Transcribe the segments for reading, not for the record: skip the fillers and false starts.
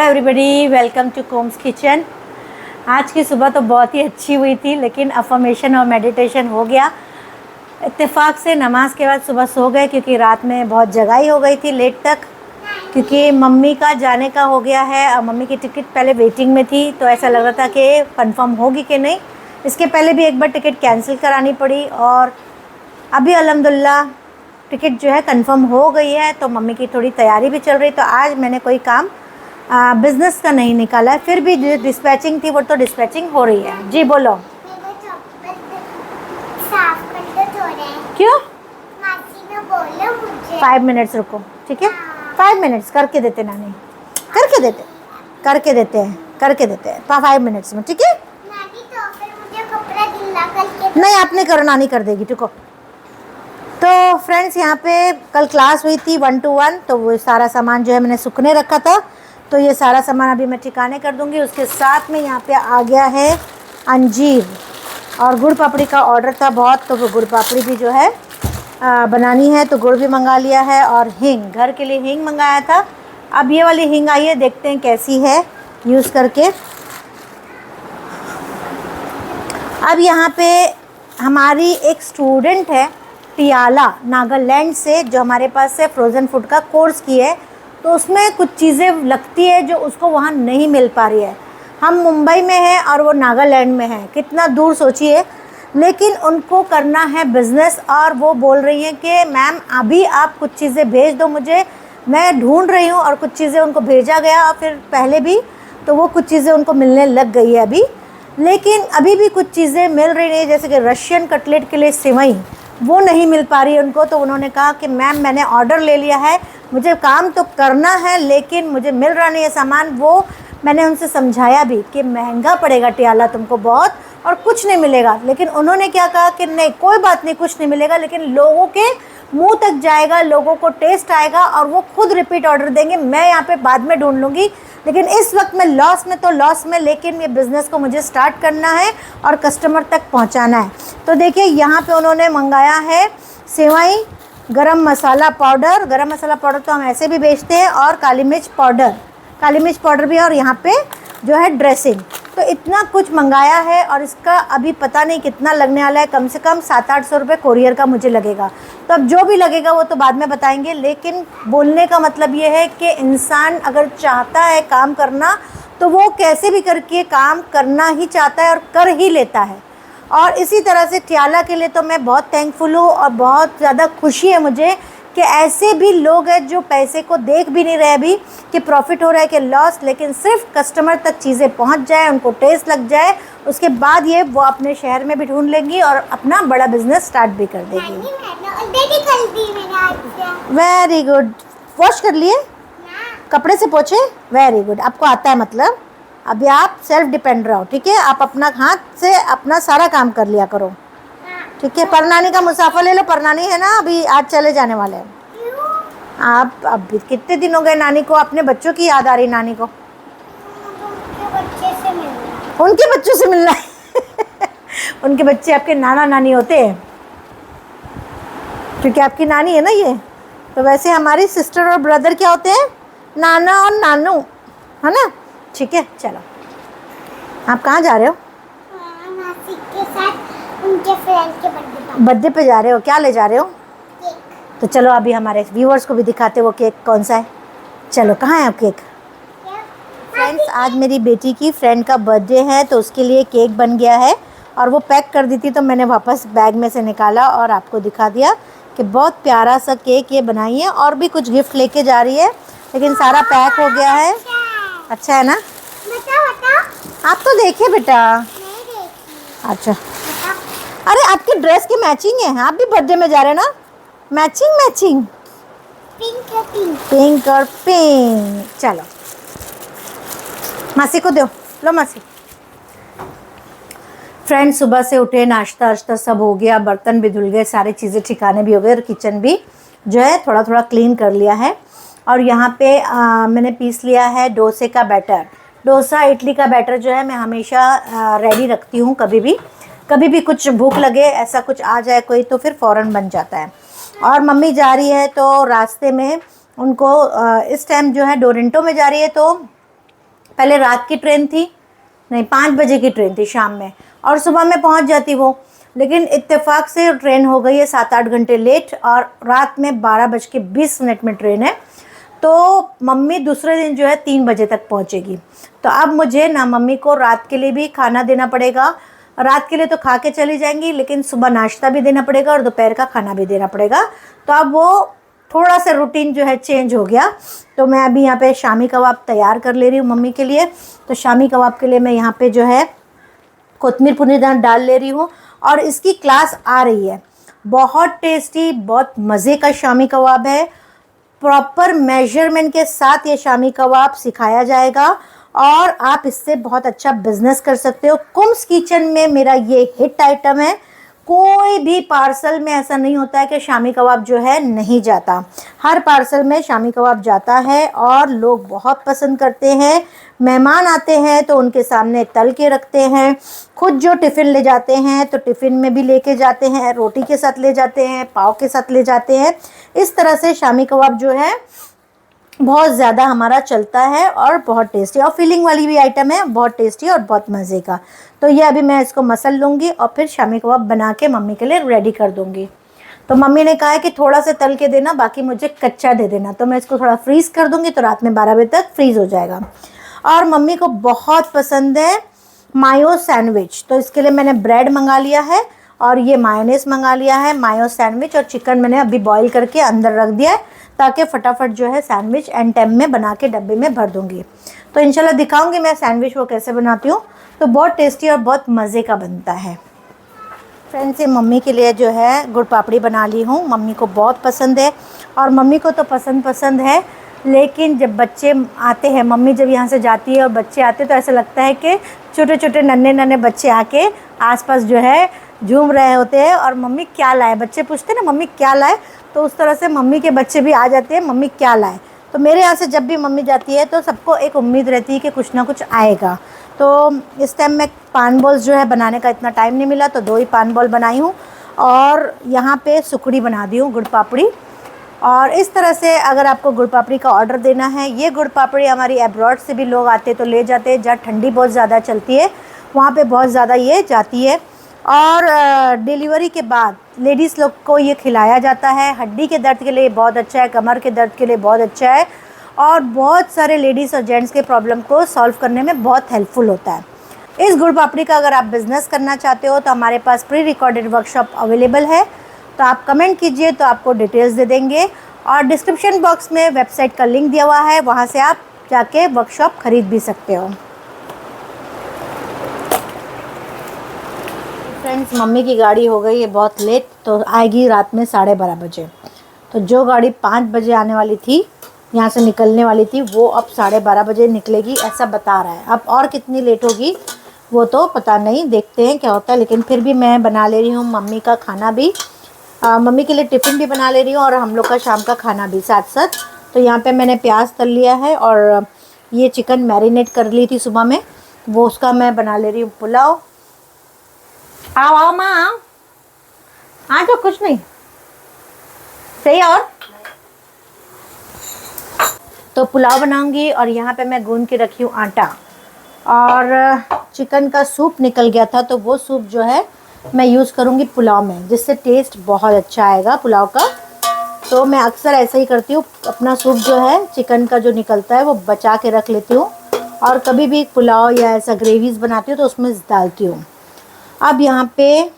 Hello everybody, welcome to कोम्स kitchen. आज की सुबह तो बहुत ही अच्छी हुई थी, लेकिन अफर्मेशन और मेडिटेशन हो गया। इत्तेफाक से नमाज के बाद सुबह सो गए क्योंकि रात में बहुत जगाई हो गई थी लेट तक, क्योंकि मम्मी का जाने का हो गया है और मम्मी की टिकट पहले वेटिंग में थी, तो ऐसा लग रहा था कि कंफर्म होगी कि नहीं। इसके पहले भी एक बार टिकट कैंसिल करानी पड़ी और अभी अल्हम्दुलिल्लाह टिकट जो है कंफर्म हो गई है, तो मम्मी की थोड़ी तैयारी भी चल रही। तो आज मैंने कोई काम बिज़नेस का नहीं निकाला है, फिर भी जो डिस्पैचिंग थी वो तो डिस्पैचिंग हो रही है। जी बोलो। क्यों? 5 मिनट्स रुको, ठीक है? 5 मिनट्स करके देते नानी, करके देते हैं 5 मिनट्स में, ठीक है? नानी तो फिर मुझे कपड़ा गिला करके नहीं, आपने करो, नानी कर देगी, ठीक हो। तो फ्रेंड्स, यहाँ पे कल क्लास हुई थी 1 to 1, तो वो सारा सामान जो है मैंने सूखने रखा था, तो ये सारा सामान अभी मैं ठिकाने कर दूँगी। उसके साथ में यहाँ पे आ गया है अंजीर और गुड़ पापड़ी का ऑर्डर था बहुत, तो वो गुड़ पापड़ी भी जो है बनानी है, तो गुड़ भी मंगा लिया है। और हींग, घर के लिए हींग मंगाया था। अब ये वाली हींग आई है, देखते हैं कैसी है यूज़ करके। अब यहाँ पे हमारी एक स्टूडेंट है टियाला, नागालैंड से, जो हमारे पास से फ्रोज़न फूड का कोर्स की है, तो उसमें कुछ चीज़ें लगती है जो उसको वहाँ नहीं मिल पा रही है। हम मुंबई में हैं और वो नागालैंड में है, कितना दूर सोचिए। लेकिन उनको करना है बिज़नेस और वो बोल रही हैं कि मैम अभी आप कुछ चीज़ें भेज दो मुझे, मैं ढूंढ रही हूँ। और कुछ चीज़ें उनको भेजा गया और फिर पहले भी, तो वो कुछ चीज़ें उनको मिलने लग गई है अभी, लेकिन अभी भी कुछ चीज़ें मिल रही नहीं, जैसे कि रशियन कटलेट के लिए सिवई, वो नहीं मिल पा रही है उनको। तो उन्होंने कहा कि मैम मैंने ऑर्डर ले लिया है, मुझे काम तो करना है लेकिन मुझे मिल रहा नहीं है सामान। वो मैंने उनसे समझाया भी कि महंगा पड़ेगा टियाला तुमको बहुत और कुछ नहीं मिलेगा, लेकिन उन्होंने क्या कहा कि नहीं कोई बात नहीं, कुछ नहीं मिलेगा, लेकिन लोगों के मुंह तक जाएगा, लोगों को टेस्ट आएगा और वो खुद रिपीट ऑर्डर देंगे। मैं यहाँ पे बाद में ढूंढ लूँगी, लेकिन इस वक्त मैं लॉस में तो लॉस में, लेकिन ये बिज़नेस को मुझे स्टार्ट करना है और कस्टमर तक पहुँचाना है। तो देखिए यहाँ पे उन्होंने मंगाया है सेवई, गरम मसाला पाउडर तो हम ऐसे भी बेचते हैं, और काली मिर्च पाउडर भी, और यहाँ पे जो है ड्रेसिंग। तो इतना कुछ मंगाया है और इसका अभी पता नहीं कितना लगने वाला है, कम से कम 700-800 रुपये कोरियर का मुझे लगेगा। तो अब जो भी लगेगा वो तो बाद में बताएंगे, लेकिन बोलने का मतलब ये है कि इंसान अगर चाहता है काम करना तो वो कैसे भी करके काम करना ही चाहता है और कर ही लेता है। और इसी तरह से टियाला के लिए तो मैं बहुत थैंकफुल हूँ और बहुत ज़्यादा खुशी है मुझे कि ऐसे भी लोग हैं जो पैसे को देख भी नहीं रहे अभी कि प्रॉफिट हो रहा है कि लॉस, लेकिन सिर्फ कस्टमर तक चीज़ें पहुंच जाए, उनको टेस्ट लग जाए, उसके बाद ये वो अपने शहर में भी ढूंढ लेंगी और अपना बड़ा बिजनेस स्टार्ट भी कर देगी। Very good. वॉश कर लिए, कपड़े से पोछे, वेरी गुड। आपको आता है, मतलब अभी आप सेल्फ डिपेंड रहो, ठीक है? आप अपना हाथ से अपना सारा काम कर लिया करो, ठीक है? परनानी का मुसाफा ले लो, परनानी है ना, अभी आज चले जाने वाले हैं। आप अभी कितने दिन हो गए नानी को, अपने बच्चों की याद आ रही नानी को? उनके बच्चों से मिलना है उनके बच्चे आपके नाना नानी होते हैं, क्योंकि आपकी नानी है ना ये। तो वैसे हमारी सिस्टर और ब्रदर क्या होते हैं? नाना और नानू, है ना? ठीक है, चलो। आप कहाँ जा रहे हो? नासिक के साथ उनके फ्रेंड के बर्थडे पे जा रहे हो? क्या ले जा रहे हो? केक। तो चलो अभी हमारे व्यूअर्स को भी दिखाते वो केक कौन सा है। चलो, कहाँ है आप केक? फ्रेंड्स, आज मेरी बेटी की फ्रेंड का बर्थडे है, तो उसके लिए केक बन गया है और वो पैक कर दी थी, तो मैंने वापस बैग में से निकाला और आपको दिखा दिया कि बहुत प्यारा सा केक ये बनाई है। और भी कुछ गिफ्ट लेके जा रही है, लेकिन सारा पैक हो गया है। अच्छा है ना? आप तो देखे बेटा। अच्छा, अरे आपकी ड्रेस की मैचिंग है, आप भी बर्थडे में जा रहे हैं ना? मैचिंग पिंक और पिंक। चलो मासी को दो, लो मासी। फ्रेंड्स, सुबह से उठे, नाश्ता वाश्ता सब हो गया, बर्तन भी धुल गए, सारी चीज़ें ठिकाने भी हो गए और किचन भी जो है थोड़ा थोड़ा क्लीन कर लिया है। और यहाँ पे मैंने पीस लिया है डोसे का बैटर। डोसा इडली का बैटर जो है मैं हमेशा रेडी रखती हूँ, कभी भी कुछ भूख लगे, ऐसा कुछ आ जाए कोई, तो फिर फ़ौरन बन जाता है। और मम्मी जा रही है तो रास्ते में उनको इस टाइम जो है डोरेंटो में जा रही है, तो पहले रात की ट्रेन थी, नहीं 5 बजे की ट्रेन थी शाम में, और सुबह में पहुंच जाती वो, लेकिन इत्तेफाक से ट्रेन हो गई है 7-8 घंटे लेट, और रात में 12:20 में ट्रेन है। तो मम्मी दूसरे दिन जो है 3 बजे तक पहुंचेगी। तो अब मुझे ना मम्मी को रात के लिए भी खाना देना पड़ेगा, रात के लिए तो खा के चली जाएंगी, लेकिन सुबह नाश्ता भी देना पड़ेगा और दोपहर का खाना भी देना पड़ेगा। तो अब वो थोड़ा सा रूटीन जो है चेंज हो गया। तो मैं अभी यहाँ पे शामी कबाब तैयार कर ले रही हूँ मम्मी के लिए। तो शामी कबाब के लिए मैं यहाँ पे जो है कोतमीर पुदीना डाल ले रही हूँ, और इसकी क्लास आ रही है। बहुत टेस्टी, बहुत मज़े का शामी कबाब है। प्रॉपर मेजरमेंट के साथ ये शामी कबाब सिखाया जाएगा, और आप इससे बहुत अच्छा बिजनेस कर सकते हो। कुम्स किचन में मेरा ये हिट आइटम है। कोई भी पार्सल में ऐसा नहीं होता है कि शामी कबाब जो है नहीं जाता, हर पार्सल में शामी कबाब जाता है, और लोग बहुत पसंद करते हैं। मेहमान आते हैं तो उनके सामने तल के रखते हैं, खुद जो टिफ़िन ले जाते हैं तो टिफ़िन में भी लेके जाते हैं, रोटी के साथ ले जाते हैं, पाव के साथ ले जाते हैं। इस तरह से शामी कबाब जो है बहुत ज़्यादा हमारा चलता है, और बहुत टेस्टी और फीलिंग वाली भी आइटम है, बहुत टेस्टी और बहुत मज़े का। तो ये अभी मैं इसको मसल लूँगी और फिर शामी कबाब बना के मम्मी के लिए रेडी कर दूँगी। तो मम्मी ने कहा है कि थोड़ा सा तल के देना, बाकी मुझे कच्चा दे देना। तो मैं इसको थोड़ा फ्रीज़ कर दूँगी, तो रात में 12 बजे तक फ्रीज़ हो जाएगा। और मम्मी को बहुत पसंद है मायो सैंडविच, तो इसके लिए मैंने ब्रेड मंगा लिया है, और ये मायोनेज़ मंगा लिया है। मायो सैंडविच और चिकन मैंने अभी बॉईल करके अंदर रख दिया है, ताकि फटाफट जो है सैंडविच एंड टाइम में बना के डब्बे में भर दूँगी। तो इंशाल्लाह दिखाऊंगी मैं सैंडविच वो कैसे बनाती हूँ। तो बहुत टेस्टी और बहुत मज़े का बनता है। फ्रेंड्स, ये मम्मी के लिए जो है गुड़ पापड़ी बना ली हूँ। मम्मी को बहुत पसंद है, और मम्मी को तो पसंद है, लेकिन जब बच्चे आते हैं, मम्मी जब यहाँ से जाती है और बच्चे आते हैं, तो ऐसा लगता है कि छोटे छोटे नन्हे बच्चे आके आसपास जो है झूम रहे होते हैं, और मम्मी क्या लाए, बच्चे पूछते हैं ना मम्मी क्या लाए, तो उस तरह से मम्मी के बच्चे भी आ जाते हैं, मम्मी क्या लाए। तो मेरे यहाँ से जब भी मम्मी जाती है तो सबको एक उम्मीद रहती है कि कुछ ना कुछ आएगा। तो इस टाइम मैं पान बॉल्स जो है बनाने का इतना टाइम नहीं मिला, तो 2 ही पान बॉल बनाई हूँ, और यहाँ पे सुकड़ी बना दी हूँ गुड़ पापड़ी। और इस तरह से अगर आपको गुड़ पापड़ी का ऑर्डर देना है, ये गुड़ पापड़ी हमारी अब्रॉड से भी लोग आते तो ले जाते हैं, जहाँ ठंडी बहुत ज़्यादा चलती है वहाँ पे बहुत ज़्यादा ये जाती है। और डिलीवरी के बाद लेडीज़ लोग को ये खिलाया जाता है। हड्डी के दर्द के लिए बहुत अच्छा है, कमर के दर्द के लिए बहुत अच्छा है, और बहुत सारे लेडीज़ और जेंट्स के प्रॉब्लम को सॉल्व करने में बहुत हेल्पफुल होता है। इस गुड़ पापड़ी का अगर आप बिज़नेस करना चाहते हो तो हमारे पास प्री रिकॉर्डेड वर्कशॉप अवेलेबल है। तो आप कमेंट कीजिए तो आपको डिटेल्स दे देंगे, और डिस्क्रिप्शन बॉक्स में वेबसाइट का लिंक दिया हुआ है, वहाँ से आप जाके वर्कशॉप ख़रीद भी सकते हो। फ्रेंड्स, मम्मी की गाड़ी हो गई है बहुत लेट, तो आएगी रात में 12:30 बजे। तो जो गाड़ी 5 बजे आने वाली थी, यहाँ से निकलने वाली थी, वो अब 12:30 बजे निकलेगी ऐसा बता रहा है। अब और कितनी लेट होगी वो तो पता नहीं, देखते हैं क्या होता है। लेकिन फिर भी मैं बना ले रही हूँ मम्मी का खाना भी, मम्मी के लिए टिफ़िन भी बना ले रही हूँ, और हम लोग का शाम का खाना भी साथ साथ। तो यहाँ पे मैंने प्याज तल लिया है, और ये चिकन मैरिनेट कर ली थी सुबह में, वो उसका मैं बना ले रही हूँ पुलाव। आओ आओ माँ आओ, हाँ तो कुछ नहीं सही। और तो पुलाव बनाऊंगी, और यहाँ पे मैं गूंद के रखी हूँ आटा, और चिकन का सूप निकल गया था, तो वो सूप जो है मैं यूज़ करूँगी पुलाव में, जिससे टेस्ट बहुत अच्छा आएगा पुलाव का। तो मैं अक्सर ऐसा ही करती हूँ, अपना सूप जो है चिकन का जो निकलता है वो बचा के रख लेती हूँ, और कभी भी पुलाव या ऐसा ग्रेवीज़ बनाती हूँ तो उसमें डालती हूँ। अब यहाँ पे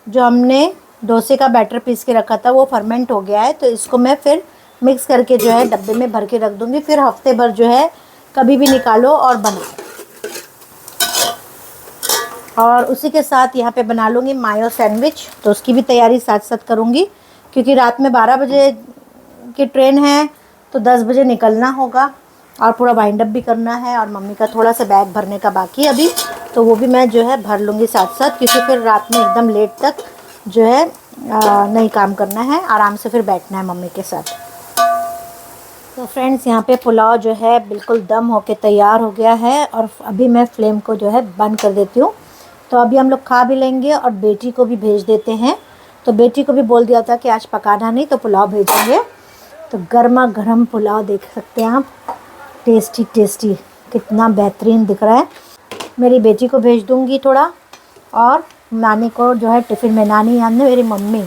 जो हमने डोसे का बैटर पीस के रखा था वो फर्मेंट हो गया है, तो इसको मैं फिर मिक्स करके जो है डब्बे में भर के रख दूँगी। फिर हफ्ते भर जो है कभी भी निकालो और बनाओ। और उसी के साथ यहाँ पे बना लूँगी मायो सैंडविच, तो उसकी भी तैयारी साथ साथ करूँगी, क्योंकि रात में 12 बजे की ट्रेन है, तो 10 बजे निकलना होगा, और पूरा वाइंड अप भी करना है, और मम्मी का थोड़ा सा बैग भरने का बाकी है अभी, तो वो भी मैं जो है भर लूँगी साथ साथ, क्योंकि फिर रात में एकदम लेट तक जो है नहीं काम करना है, आराम से फिर बैठना है मम्मी के साथ। तो फ्रेंड्स, यहाँ पे पुलाव जो है बिल्कुल दम होके तैयार हो गया है, और अभी मैं फ्लेम को जो है बंद कर देती हूँ। तो अभी हम लोग खा भी लेंगे और बेटी को भी भेज देते हैं। तो बेटी को भी बोल दिया था कि आज पकाना नहीं, तो पुलाव भेजेंगे। तो गर्मा गर्म पुलाव देख सकते हैं आप, टेस्टी टेस्टी कितना बेहतरीन दिख रहा है। मेरी बेटी को भेज दूँगी थोड़ा, और नानी को जो है टिफ़िन में, नानी यानी मेरी मम्मी।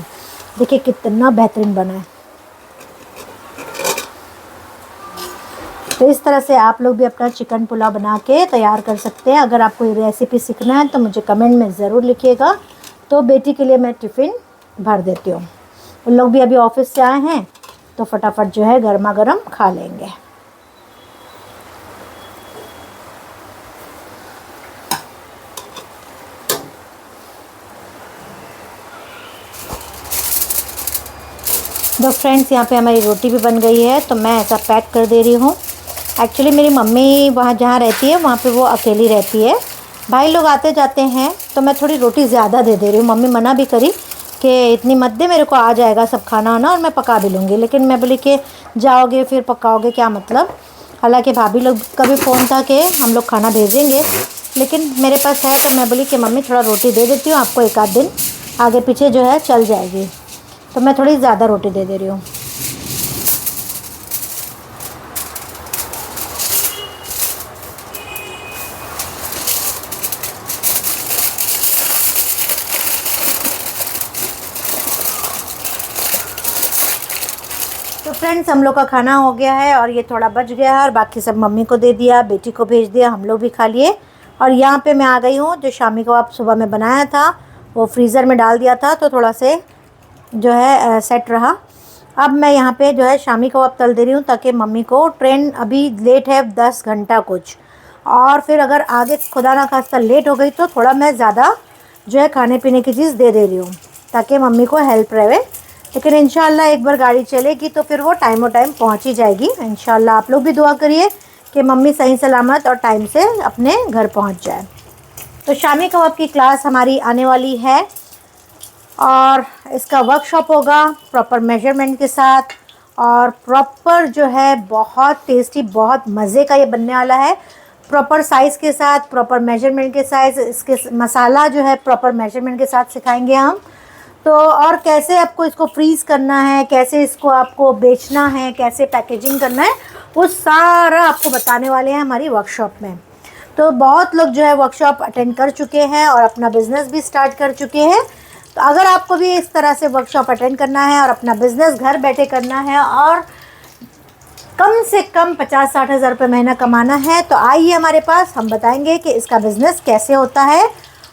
देखिए कितना बेहतरीन बना है। तो इस तरह से आप लोग भी अपना चिकन पुलाव बना के तैयार कर सकते हैं। अगर आपको ये रेसिपी सीखना है तो मुझे कमेंट में ज़रूर लिखिएगा। तो बेटी के लिए मैं टिफ़िन भर देती हूँ। उन लोग भी अभी ऑफिस से आए हैं तो फटाफट जो है गर्मा गर्म खा लेंगे। तो फ्रेंड्स, यहाँ पे हमारी रोटी भी बन गई है, तो मैं ऐसा पैक कर दे रही हूँ। एक्चुअली मेरी मम्मी वहाँ जहाँ रहती है वहाँ पे वो अकेली रहती है, भाई लोग आते जाते हैं, तो मैं थोड़ी रोटी ज़्यादा दे दे रही हूँ। मम्मी मना भी करी कि इतनी मत दे, मेरे को आ जाएगा सब खाना वाना और मैं पका भी लूँगी। लेकिन मैं बोली कि जाओगे फिर पकाओगे क्या मतलब। हालांकि भाभी लोग का भी फ़ोन था कि हम लोग खाना भेजेंगे, लेकिन मेरे पास है तो मैं बोली कि मम्मी थोड़ा रोटी दे देती हूँ आपको, एक आध दिन आगे पीछे जो है चल जाएगी। तो मैं थोड़ी ज़्यादा रोटी दे दे रही हूँ। तो फ्रेंड्स, हम लोग का खाना हो गया है और ये थोड़ा बच गया है और बाकी सब मम्मी को दे दिया, बेटी को भेज दिया, हम लोग भी खा लिए। और यहाँ पे मैं आ गई हूँ। जो शामी कबाब सुबह में बनाया था वो फ्रीज़र में डाल दिया था, तो थोड़ा से जो है सेट रहा। अब मैं यहाँ पे जो है शामी कबाब तल दे रही हूँ, ताकि मम्मी को, ट्रेन अभी लेट है 10 घंटा कुछ, और फिर अगर आगे खुदा ना खास्ता लेट हो गई तो थोड़ा मैं ज़्यादा जो है खाने पीने की चीज़ दे रही हूँ, ताकि मम्मी को हेल्प रहे। लेकिन इंशाल्लाह एक बार गाड़ी चलेगी तो फिर वो टाइम पहुँच ही जाएगी। इंशाल्लाह आप लोग भी दुआ करिए कि मम्मी सही सलामत और टाइम से अपने घर पहुँच जाए। तो शामी कबाब की क्लास हमारी आने वाली है और इसका वर्कशॉप होगा प्रॉपर मेजरमेंट के साथ, और प्रॉपर जो है बहुत टेस्टी, बहुत मज़े का ये बनने वाला है। प्रॉपर साइज़ के साथ, प्रॉपर मेजरमेंट के साइज़, इसके मसाला जो है प्रॉपर मेजरमेंट के साथ सिखाएंगे हम। तो और कैसे आपको इसको फ्रीज़ करना है, कैसे इसको आपको बेचना है, कैसे पैकेजिंग करना है, वो सारा आपको बताने वाले हैं हमारी वर्कशॉप में। तो बहुत लोग जो है वर्कशॉप अटेंड कर चुके हैं और अपना बिज़नेस भी स्टार्ट कर चुके हैं। तो अगर आपको भी इस तरह से वर्कशॉप अटेंड करना है और अपना बिज़नेस घर बैठे करना है और कम से कम 50-60 हज़ार रुपये महीना कमाना है, तो आइए हमारे पास, हम बताएंगे कि इसका बिज़नेस कैसे होता है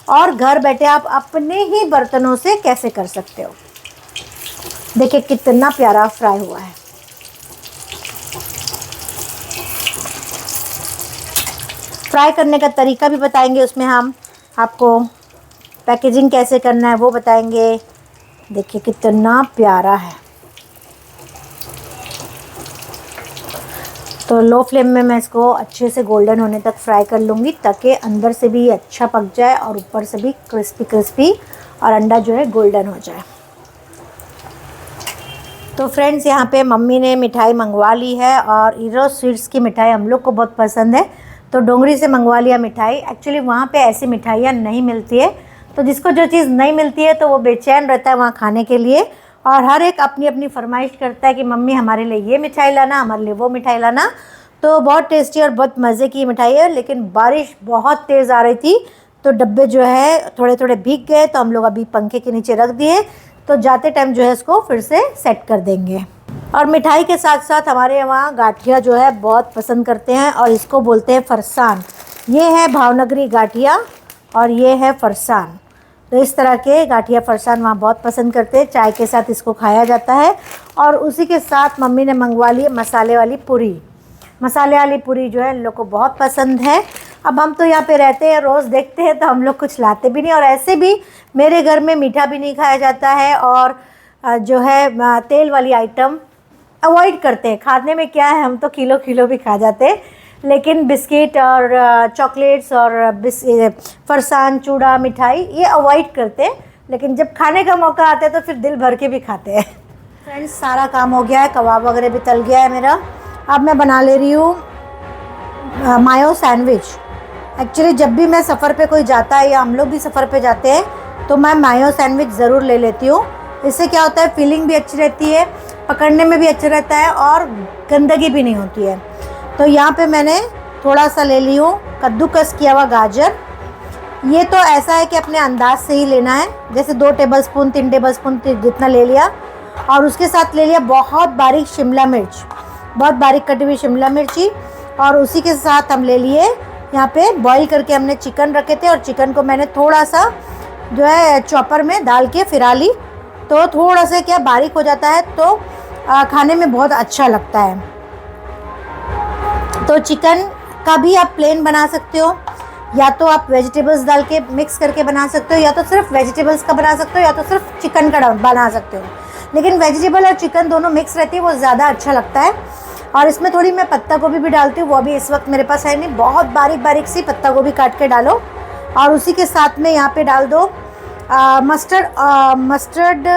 और घर बैठे आप अपने ही बर्तनों से कैसे कर सकते हो। देखिए कितना प्यारा फ्राई हुआ है। फ्राई करने का तरीका भी बताएंगे उसमें हम आपको, पैकेजिंग कैसे करना है वो बताएंगे। देखिए कितना प्यारा है। तो लो फ्लेम में मैं इसको अच्छे से गोल्डन होने तक फ्राई कर लूँगी, ताकि अंदर से भी अच्छा पक जाए और ऊपर से भी क्रिस्पी क्रिस्पी और अंडा जो है गोल्डन हो जाए। तो फ्रेंड्स, यहाँ पे मम्मी ने मिठाई मंगवा ली है और ईरो स्वीट्स की मिठाई हम लोग को बहुत पसंद है, तो डोंगरी से मंगवा लिया मिठाई। एक्चुअली वहाँ पे ऐसी मिठाइयाँ नहीं मिलती है, तो जिसको जो चीज़ नहीं मिलती है तो वो बेचैन रहता है वहाँ खाने के लिए, और हर एक अपनी अपनी फरमाइश करता है कि मम्मी हमारे लिए ये मिठाई लाना, हमारे लिए वो मिठाई लाना। तो बहुत टेस्टी और बहुत मज़े की मिठाई है। लेकिन बारिश बहुत तेज़ आ रही थी तो डब्बे जो है थोड़े थोड़े भीग गए, तो हम लोग अभी पंखे के नीचे रख दिए, तो जाते टाइम जो है इसको फिर से सेट कर देंगे। और मिठाई के साथ साथ हमारे वहाँ गाठिया जो है बहुत पसंद करते हैं, और इसको बोलते हैं फरसान। ये है भावनगरी गाठिया और ये है फरसान। तो इस तरह के गाठिया फरसान वहाँ बहुत पसंद करते हैं, चाय के साथ इसको खाया जाता है। और उसी के साथ मम्मी ने मंगवा ली मसाले वाली पूरी। मसाले वाली पूरी जो है इन लोग को बहुत पसंद है। अब हम तो यहाँ पे रहते हैं, रोज़ देखते हैं, तो हम लोग कुछ लाते भी नहीं, और ऐसे भी मेरे घर में मीठा भी नहीं खाया जाता है, और जो है तेल वाली आइटम अवॉइड करते हैं। खाने में क्या है, हम तो किलो किलो भी खा जाते हैं, लेकिन बिस्किट और चॉकलेट्स और फरसान, चूड़ा, मिठाई ये अवॉइड करते हैं। लेकिन जब खाने का मौका आता है तो फिर दिल भर के भी खाते हैं। फ्रेंड्स, सारा काम हो गया है, कबाब वगैरह भी तल गया है मेरा। अब मैं बना ले रही हूँ मायो सैंडविच। एक्चुअली जब भी मैं सफ़र पे कोई जाता है या हम लोग भी सफ़र पे जाते हैं तो मैं मायो सैंडविच ज़रूर ले लेती हूँ। इससे क्या होता है, फीलिंग भी अच्छी रहती है, पकड़ने में भी अच्छा रहता है और गंदगी भी नहीं होती है। तो यहाँ पे मैंने थोड़ा सा ले ली हूँ कद्दूकस किया हुआ गाजर। ये तो ऐसा है कि अपने अंदाज से ही लेना है, जैसे 2 टेबलस्पून 3 टेबलस्पून जितना ले लिया। और उसके साथ ले लिया बहुत बारीक शिमला मिर्च, बहुत बारीक कटी हुई शिमला मिर्ची। और उसी के साथ हम ले लिए यहाँ पे बॉईल करके हमने चिकन रखे थे, और चिकन को मैंने थोड़ा सा जो है चॉपर में डाल के फिरा ली, तो थोड़ा सा क्या बारीक हो जाता है, तो खाने में बहुत अच्छा लगता है। तो चिकन का भी आप प्लेन बना सकते हो, या तो आप वेजिटेबल्स डाल के मिक्स करके बना सकते हो, या तो सिर्फ वेजिटेबल्स का बना सकते हो, या तो सिर्फ चिकन का बना सकते हो। लेकिन वेजिटेबल और चिकन दोनों मिक्स रहती है, वो ज़्यादा अच्छा लगता है। और इसमें थोड़ी मैं पत्ता गोभी भी डालती हूँ, वो भी इस वक्त मेरे पास है नहीं। बहुत बारीक बारीक सी पत्ता गोभी काट के डालो, और उसी के साथ में यहाँ पे डाल दो मस्टर्ड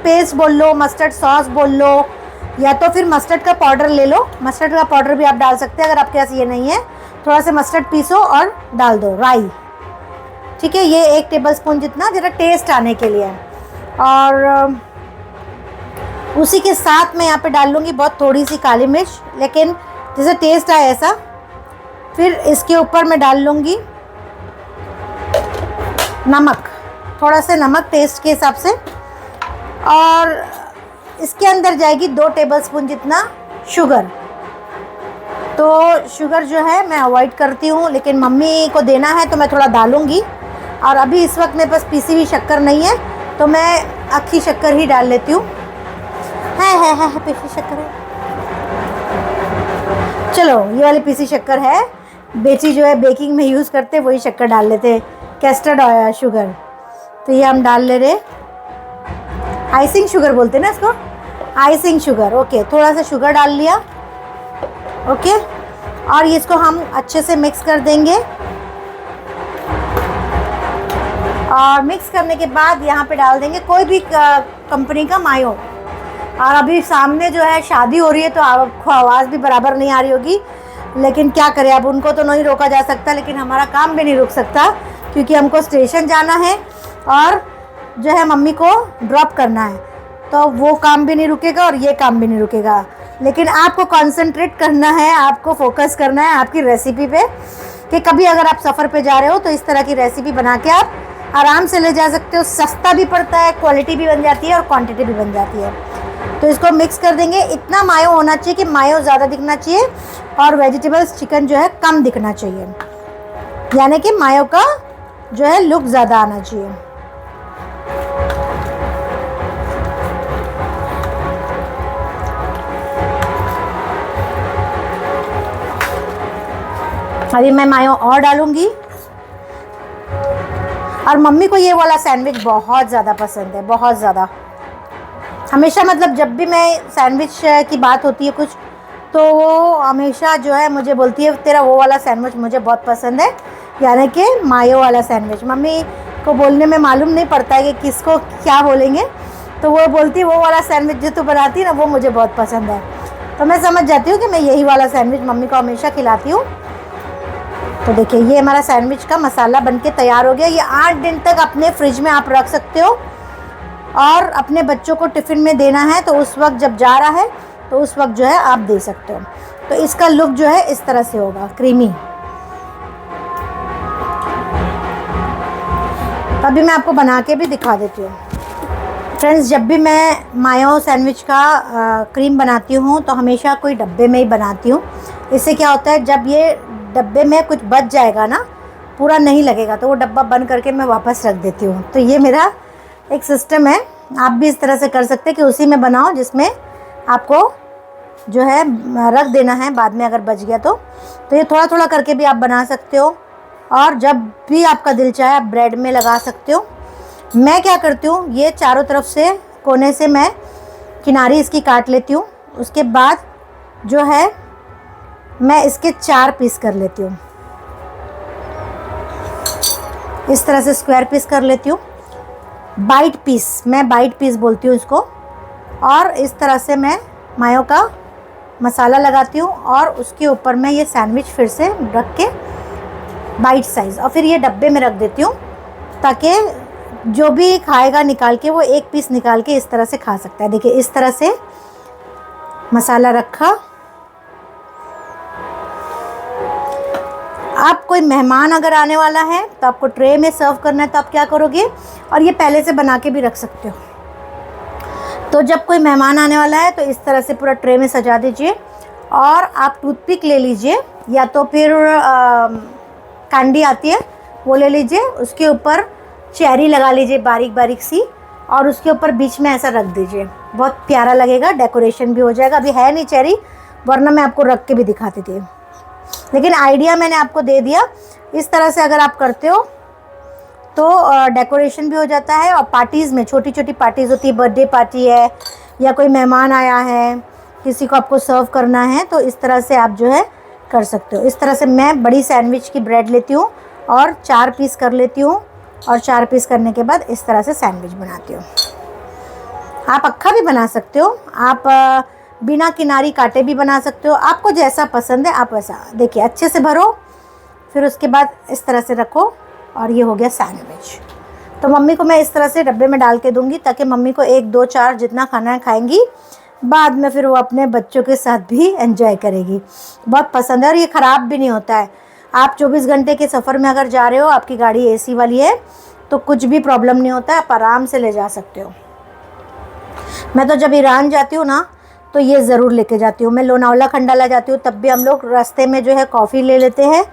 पेस्ट बोल लो, मस्टर्ड सॉस बोल लो, या तो फिर मस्टर्ड का पाउडर ले लो। मस्टर्ड का पाउडर भी आप डाल सकते हैं, अगर आपके पास ये नहीं है। थोड़ा सा मस्टर्ड पीसो और डाल दो राई, ठीक है। ये 1 टेबलस्पून जितना, ज़रा टेस्ट आने के लिए। और उसी के साथ मैं यहाँ पे डाल लूँगी बहुत थोड़ी सी काली मिर्च, लेकिन जैसे टेस्ट आए ऐसा। फिर इसके ऊपर मैं डाल लूँगी नमक, थोड़ा सा नमक टेस्ट के हिसाब से। और इसके अंदर जाएगी 2 टेबलस्पून जितना शुगर। तो शुगर जो है मैं अवॉइड करती हूँ, लेकिन मम्मी को देना है तो मैं थोड़ा डालूँगी। और अभी इस वक्त मेरे पास पीसी हुई शक्कर नहीं है, तो मैं अक्खी शक्कर ही डाल लेती हूँ। है पीसी शक्कर है, चलो ये वाली पीसी शक्कर है। बेची जो है बेकिंग में यूज़ करते वही शक्कर डाल लेते, कैस्टर्ड शुगर। तो ये हम डाल ले रहे, आइसिंग शुगर बोलते हैं ना इसको, आइसिंग शुगर। ओके, थोड़ा सा शुगर डाल लिया। ओके, और इसको हम अच्छे से मिक्स कर देंगे। और मिक्स करने के बाद यहाँ पे डाल देंगे कोई भी कंपनी का मायो। और अभी सामने जो है शादी हो रही है, तो आपको आवाज़ भी बराबर नहीं आ रही होगी, लेकिन क्या करें, अब उनको तो नहीं रोका जा सकता, लेकिन हमारा काम भी नहीं रुक सकता, क्योंकि हमको स्टेशन जाना है और जो है मम्मी को ड्रॉप करना है। तो वो काम भी नहीं रुकेगा और ये काम भी नहीं रुकेगा। लेकिन आपको कंसंट्रेट करना है, आपको फोकस करना है आपकी रेसिपी पे, कि कभी अगर आप सफ़र पे जा रहे हो तो इस तरह की रेसिपी बना के आप आराम से ले जा सकते हो। सस्ता भी पड़ता है, क्वालिटी भी बन जाती है और क्वांटिटी भी बन जाती है। तो इसको मिक्स कर देंगे। इतना मायो होना चाहिए कि मायो ज़्यादा दिखना चाहिए और वेजिटेबल्स चिकन जो है कम दिखना चाहिए, यानी कि मायो का जो है लुक ज़्यादा आना चाहिए। अभी मैं मायो और डालूंगी। और मम्मी को ये वाला सैंडविच बहुत ज़्यादा पसंद है, बहुत ज़्यादा। हमेशा मतलब जब भी मैं सैंडविच की बात होती है कुछ, तो वो हमेशा जो है मुझे बोलती है तेरा वो वाला सैंडविच मुझे बहुत पसंद है, यानी कि मायो वाला सैंडविच। मम्मी को बोलने में मालूम नहीं पड़ता है कि किसको क्या बोलेंगे, तो वो बोलती है वो वाला सैंडविच जो तू बनाती है ना वो मुझे बहुत पसंद है। तो मैं समझ जाती हूँ कि मैं यही वाला सैंडविच मम्मी को हमेशा खिलाती हूँ। तो देखिए ये हमारा सैंडविच का मसाला बनके तैयार हो गया। ये 8 दिन तक अपने फ्रिज में आप रख सकते हो, और अपने बच्चों को टिफ़िन में देना है तो उस वक्त जब जा रहा है तो उस वक्त जो है आप दे सकते हो। तो इसका लुक जो है इस तरह से होगा, क्रीमी। अभी मैं आपको बना के भी दिखा देती हूँ। फ्रेंड्स, जब भी मैं मायो सैंडविच का क्रीम बनाती हूँ तो हमेशा कोई डब्बे में ही बनाती हूँ। इससे क्या होता है, जब ये डब्बे में कुछ बच जाएगा ना, पूरा नहीं लगेगा, तो वो डब्बा बंद करके मैं वापस रख देती हूँ। तो ये मेरा एक सिस्टम है। आप भी इस तरह से कर सकते हैं कि उसी में बनाओ जिसमें आपको जो है रख देना है बाद में अगर बच गया तो ये थोड़ा थोड़ा करके भी आप बना सकते हो। और जब भी आपका दिल चाहे आप ब्रेड में लगा सकते हो। मैं क्या करती हूँ, ये चारों तरफ से कोने से मैं किनारी इसकी काट लेती हूँ। उसके बाद जो है मैं इसके 4 पीस कर लेती हूँ, इस तरह से स्क्वायर पीस कर लेती हूँ। बाइट पीस, मैं बाइट पीस बोलती हूँ इसको। और इस तरह से मैं मायो का मसाला लगाती हूँ और उसके ऊपर मैं ये सैंडविच फिर से रख के बाइट साइज़, और फिर ये डब्बे में रख देती हूँ ताकि जो भी खाएगा निकाल के वो 1 पीस निकाल के इस तरह से खा सकता है। देखिए इस तरह से मसाला रखा आप कोई मेहमान अगर आने वाला है तो आपको ट्रे में सर्व करना है तो आप क्या करोगे, और ये पहले से बना के भी रख सकते हो। तो जब कोई मेहमान आने वाला है तो इस तरह से पूरा ट्रे में सजा दीजिए, और आप टूथपिक ले लीजिए या तो फिर कैंडी आती है वो ले लीजिए, उसके ऊपर चेरी लगा लीजिए बारीक बारीक सी, और उसके ऊपर बीच में ऐसा रख दीजिए, बहुत प्यारा लगेगा, डेकोरेशन भी हो जाएगा। अभी है नहीं चेरी, वरना मैं आपको रख के भी दिखाती थी, लेकिन आइडिया मैंने आपको दे दिया। इस तरह से अगर आप करते हो तो डेकोरेशन भी हो जाता है, और पार्टीज़ में, छोटी छोटी पार्टीज़ होती है, बर्थडे पार्टी है या कोई मेहमान आया है, किसी को आपको सर्व करना है, तो इस तरह से आप जो है कर सकते हो। इस तरह से मैं बड़ी सैंडविच की ब्रेड लेती हूँ और 4 पीस कर लेती हूँ, और 4 पीस करने के बाद इस तरह से सैंडविच बनाती हूँ। आप अक्खा भी बना सकते हो, आप बिना किनारी काटे भी बना सकते हो, आपको जैसा पसंद है आप वैसा। देखिए अच्छे से भरो, फिर उसके बाद इस तरह से रखो, और ये हो गया सैंडविच। तो मम्मी को मैं इस तरह से डब्बे में डाल के दूंगी, ताकि मम्मी को 1 2 4 जितना खाना है खाएंगी, बाद में फिर वो अपने बच्चों के साथ भी एंजॉय करेगी। बहुत पसंद है, और ये ख़राब भी नहीं होता है। आप 24 घंटे के सफ़र में अगर जा रहे हो, आपकी गाड़ी एसी वाली है, तो कुछ भी प्रॉब्लम नहीं होता है, आप आराम से ले जा सकते हो। मैं तो जब ईरान जाती हूँ ना, तो ये ज़रूर लेके जाती हूँ। मैं लोनावला खंडाला जाती हूँ, तब भी हम लोग रास्ते में जो है कॉफ़ी ले लेते हैं,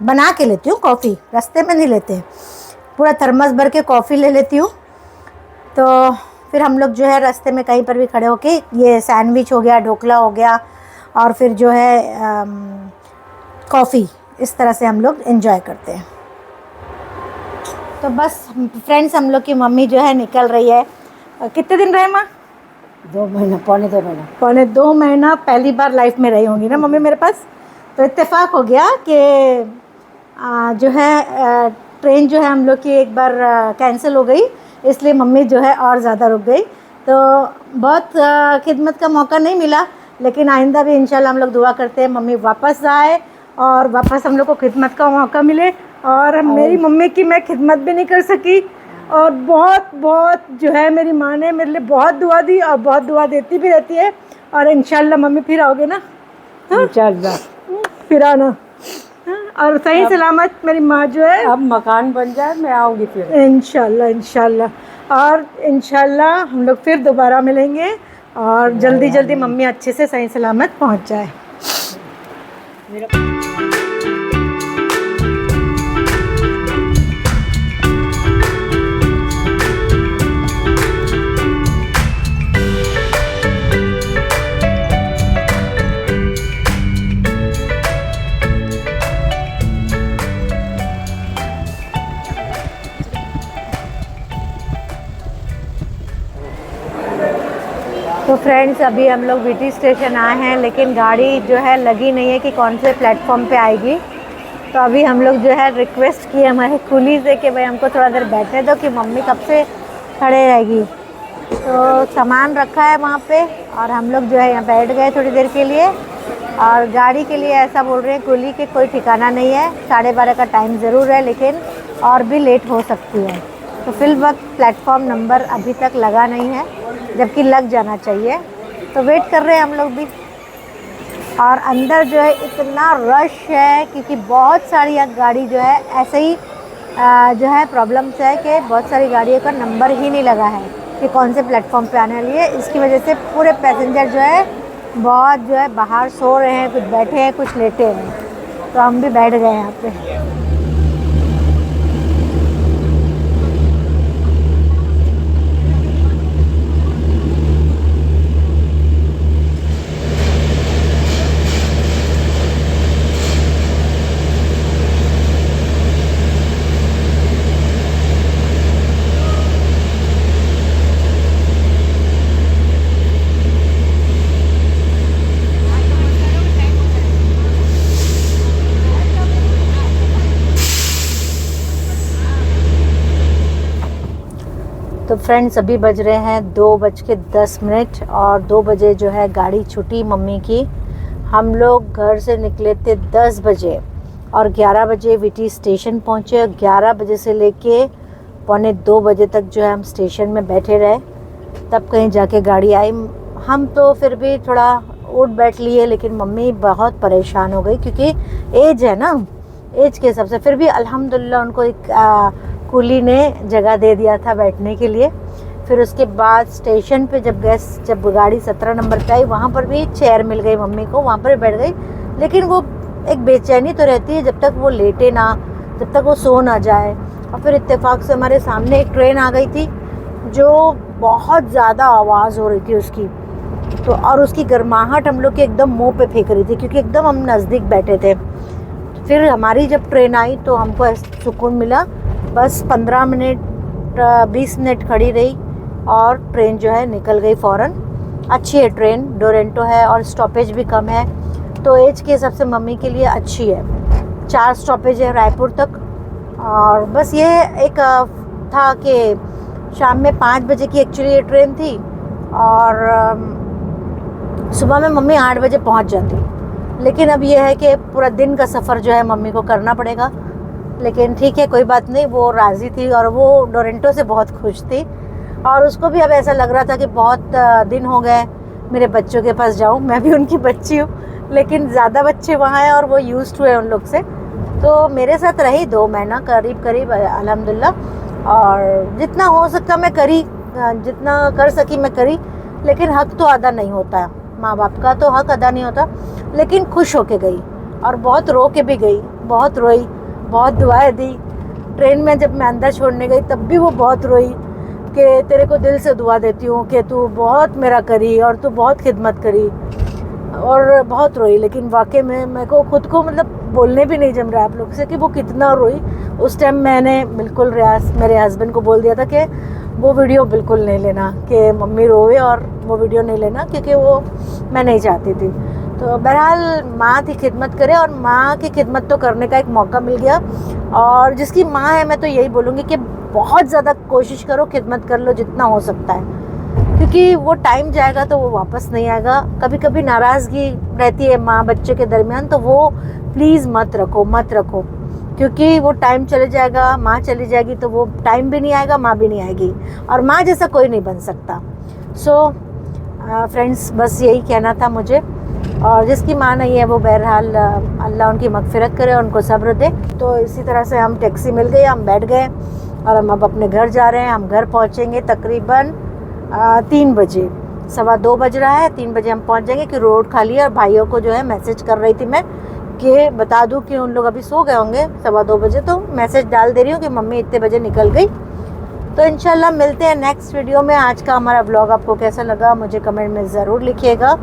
बना के लेती हूँ कॉफ़ी, रास्ते में नहीं लेते, पूरा थर्मस भर के कॉफ़ी ले लेती हूँ। तो फिर हम लोग जो है रास्ते में कहीं पर भी खड़े होके ये सैंडविच हो गया, ढोकला हो गया, और फिर जो है कॉफ़ी, इस तरह से हम लोग एंजॉय करते हैं। तो बस फ्रेंड्स, हम लोग की मम्मी जो है निकल रही है। कितने दिन रहे माँ? 2 महीना, पौने 2 महीना। पौने 2 महीना पहली बार लाइफ में रही होंगी ना मम्मी मेरे पास। तो इत्तेफाक हो गया कि जो है ट्रेन जो है हम लोग की एक बार कैंसिल हो गई, इसलिए मम्मी जो है और ज़्यादा रुक गई। तो बहुत खिदमत का मौका नहीं मिला, लेकिन आइंदा भी इंशाल्लाह हम लोग दुआ करते हैं मम्मी वापस आए, और वापस हम लोग को खिदमत का मौका मिले। और मेरी मम्मी की मैं खिदमत भी नहीं कर सकी, और बहुत बहुत जो है मेरी माँ ने मेरे लिए बहुत दुआ दी, और बहुत दुआ देती भी रहती है। और इंशाल्लाह मम्मी फिर आओगे ना? इंशाल्लाह फिर आना, और सही सलामत मेरी माँ जो है। अब मकान बन जाए मैं आऊँगी फिर। इंशाल्लाह इंशाल्लाह, और इंशाल्लाह हम लोग फिर दोबारा मिलेंगे, और जल्दी जल्दी मम्मी अच्छे से सही सलामत पहुँच जाए। तो फ्रेंड्स, अभी हम लोग वीटी स्टेशन आए हैं, लेकिन गाड़ी जो है लगी नहीं है कि कौन से प्लेटफॉर्म पे आएगी। तो अभी हम लोग जो है रिक्वेस्ट की हमारे कुली से कि भाई हमको थोड़ा देर बैठने दो, कि मम्मी कब से खड़े रहेगी। तो सामान रखा है वहाँ पे, और हम लोग जो है यहाँ बैठ गए थोड़ी देर के लिए। और गाड़ी के लिए ऐसा बोल रहे हैं कुली के कोई ठिकाना नहीं है, 12:30 का टाइम ज़रूर है, लेकिन और भी लेट हो सकती है। तो फिल वक्त प्लेटफॉर्म नंबर अभी तक लगा नहीं है, जबकि लग जाना चाहिए। तो वेट कर रहे हैं हम लोग भी। और अंदर जो है इतना रश है, क्योंकि बहुत सारी गाड़ी जो है ऐसे ही जो है प्रॉब्लम्स है कि बहुत सारी गाड़ियों का नंबर ही नहीं लगा है कि कौन से प्लेटफॉर्म पे आने वाली है। इसकी वजह से पूरे पैसेंजर जो है बहुत जो है बाहर सो रहे हैं, कुछ बैठे हैं, कुछ लेटे हैं। तो हम भी बैठ गए यहाँ पे। तो फ्रेंड्स, अभी बज रहे हैं 2:10, और 2 बजे जो है गाड़ी छूटी मम्मी की। हम लोग घर से निकले थे 10 बजे, और 11 बजे वीटी स्टेशन पहुँचे। 11 बजे से लेके 1:45 बजे तक जो है हम स्टेशन में बैठे रहे, तब कहीं जाके गाड़ी आई। हम तो फिर भी थोड़ा उठ बैठ लिए, लेकिन मम्मी बहुत परेशान हो गई क्योंकि एज है ना, एज के हिसाब से। फिर भी अल्हम्दुलिल्लाह उनको एक कुली ने जगह दे दिया था बैठने के लिए। फिर उसके बाद स्टेशन पे जब गाड़ी 17 नंबर पे आई, वहाँ पर भी चेयर मिल गई मम्मी को, वहाँ पर बैठ गई। लेकिन वो एक बेचैनी तो रहती है जब तक वो लेटे ना, जब तक वो सो ना जाए। और फिर इत्तेफाक से हमारे सामने एक ट्रेन आ गई थी जो बहुत ज़्यादा आवाज़ हो रही थी उसकी, तो और उसकी गर्माहट हम लोग के एकदम मुंह पे फेंक रही थी क्योंकि एकदम हम नज़दीक बैठे थे। फिर हमारी जब ट्रेन आई तो हमको सुकून मिला। बस 15 मिनट 20 मिनट खड़ी रही और ट्रेन जो है निकल गई फ़ौरन। अच्छी है ट्रेन, डोरेंटो है और स्टॉपेज भी कम है, तो एज के हिसाब से मम्मी के लिए अच्छी है। 4 स्टॉपेज है रायपुर तक। और बस ये एक था कि शाम में 5 बजे की एक्चुअली ये ट्रेन थी और सुबह में मम्मी 8 बजे पहुंच जाती। लेकिन अब ये है कि पूरा दिन का सफ़र जो है मम्मी को करना पड़ेगा। लेकिन ठीक है, कोई बात नहीं, वो राज़ी थी और वो डोरेंटो से बहुत खुश थी। और उसको भी अब ऐसा लग रहा था कि बहुत दिन हो गए मेरे बच्चों के पास जाऊँ, मैं भी उनकी बच्ची हूँ, लेकिन ज़्यादा बच्चे वहाँ हैं और वो यूज्ड हुए उन लोग से। तो मेरे साथ रही 2 महीना करीब अल्हम्दुलिल्लाह। और जितना हो सकता मैं करी, जितना कर सकी मैं करी। लेकिन हक तो अदा नहीं होता है, माँ बाप का तो हक अदा नहीं होता। लेकिन खुश होके गई और बहुत रो के भी गई, बहुत रोई, बहुत दुआएं दी। ट्रेन में जब मैं अंदर छोड़ने गई तब भी वो बहुत रोई कि तेरे को दिल से दुआ देती हूँ कि तू बहुत मेरा करी और तू बहुत खिदमत करी, और बहुत रोई। लेकिन वाकई में मेरे को खुद को मतलब बोलने भी नहीं जम रहा आप लोग से कि वो कितना रोई। उस टाइम मैंने बिल्कुल मेरे हस्बैंड को बोल दिया था कि वो वीडियो बिल्कुल नहीं लेना, कि मम्मी रोए और वो वीडियो नहीं लेना, क्योंकि वो मैं नहीं चाहती थी। तो बहरहाल माँ थी, खिदमत करे, और माँ की खिदमत तो करने का एक मौका मिल गया। और जिसकी माँ है मैं तो यही बोलूँगी कि बहुत ज़्यादा कोशिश करो, खिदमत कर लो जितना हो सकता है, क्योंकि वो टाइम जाएगा तो वो वापस नहीं आएगा। कभी कभी नाराज़गी रहती है माँ बच्चे के दरमियान, तो वो प्लीज़ मत रखो, क्योंकि वो टाइम चले जाएगा, माँ चली जाएगी तो वो टाइम भी नहीं आएगा, माँ भी नहीं आएगी, और माँ जैसा कोई नहीं बन सकता। सो फ्रेंड्स, बस यही कहना था मुझे। और जिसकी माँ नहीं है वो बहरहाल अल्लाह उनकी मगफिरत करे, उनको सब्र दे। तो इसी तरह से हम टैक्सी मिल गई, हम बैठ गए और हम अब अपने घर जा रहे हैं। हम घर पहुँचेंगे तकरीबन 3 बजे, 2:15 बज रहा है, 3 बजे हम पहुँच जाएंगे कि रोड खाली है। और भाइयों को जो है मैसेज कर रही थी मैं कि बता दूं कि उन लोग अभी सो गए होंगे 2:15 बजे, तो मैसेज डाल दे रही हूँ कि मम्मी इतने बजे निकल गई। तो इंशाल्लाह मिलते हैं नेक्स्ट वीडियो में। आज का हमारा व्लॉग आपको कैसा लगा मुझे कमेंट में ज़रूर लिखिएगा।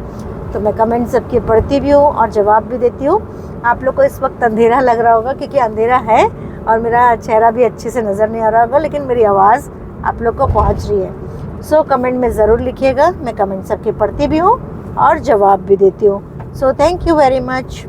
तो मैं कमेंट सबकी पढ़ती भी हूँ और जवाब भी देती हूँ। आप लोग को इस वक्त अंधेरा लग रहा होगा क्योंकि अंधेरा है और मेरा चेहरा भी अच्छे से नज़र नहीं आ रहा होगा, लेकिन मेरी आवाज़ आप लोग को पहुँच रही है। सो कमेंट में ज़रूर लिखिएगा। मैं कमेंट सबकी पढ़ती भी हूँ और जवाब भी देती हूँ। So thank you very much.